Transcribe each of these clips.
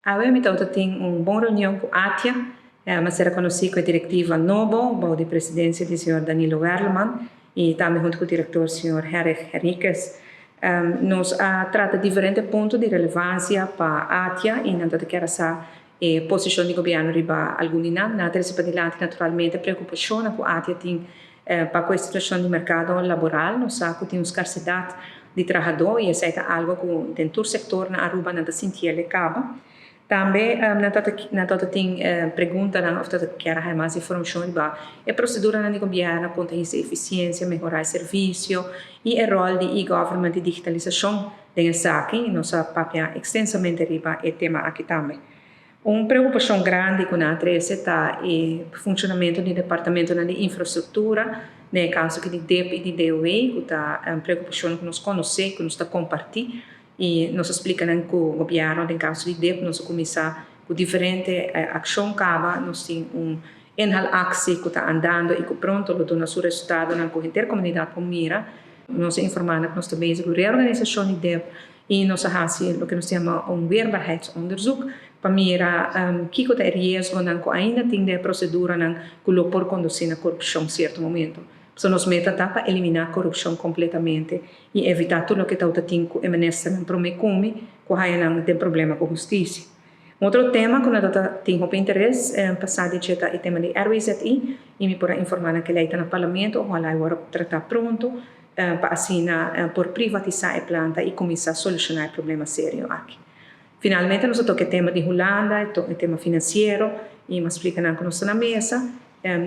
Avem tem uma reunião com a ATIA, mas será conhecido com a diretiva NOBO, de presidência do senhor Danilo Werleman, e também junto com o diretor, senhor Henrique Henriquez. Nós trata diferentes pontos de relevância para a ATIA e não quer essa posição do governo riba alguma na terceira para naturalmente preocupação com a ATIA tem para a situação do mercado laboral, nós sabemos que tem uma escassidade de trabalhador e essa é algo que dentro do setor na Aruba não sentir ele acaba. Também, tem pergunta na ofta quer mais informação sobre a procedura na governo quanto a eficiência, melhorar o serviço e o rol de e-government e digitalização dessa aqui, nós papia extensamente riba o tema aqui também. Uma preocupação grande com a três está o funcionamento do departamento de infraestrutura, no caso de DEP e de DOE, que está uma preocupação que nós conhecemos, que nós compartilhamos, e nos explicam que o governo, no caso de DEP, nós começamos com diferentes ações, nós temos axi que está andando e que pronto, lo dona seu resultado na intercomunidade Palmira, nós informando que nós também temos a reorganização de DEP e nós fazemos o que nós chamamos weerbaarheidsonderzoek, para mirar que é risco que ainda tem a procedura que lo por conduzir a corrupção em certo momento. So, nós meta para eliminar a corrupção completamente e evitar tudo o que está tem emanência para o come, que não tem problema com a justiça. Outro tema que nós temos interesse é passar de o tema de RWZI e me por informar que ele está no parlamento, ou lá agora tratar pronto para assim por privatizar a planta e começar a solucionar o problema sério aqui. Finalmente, nós temos o tema de Holanda, o tema financeiro e me explica que nós estamos na mesa.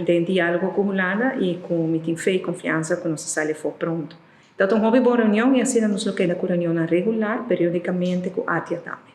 Tem diálogo com Holanda e com meeting fé e confiança que nossa sala for pronto. Então, uma boa reunião e assim nós loquemos a reunião regular, periodicamente com a ATIA também.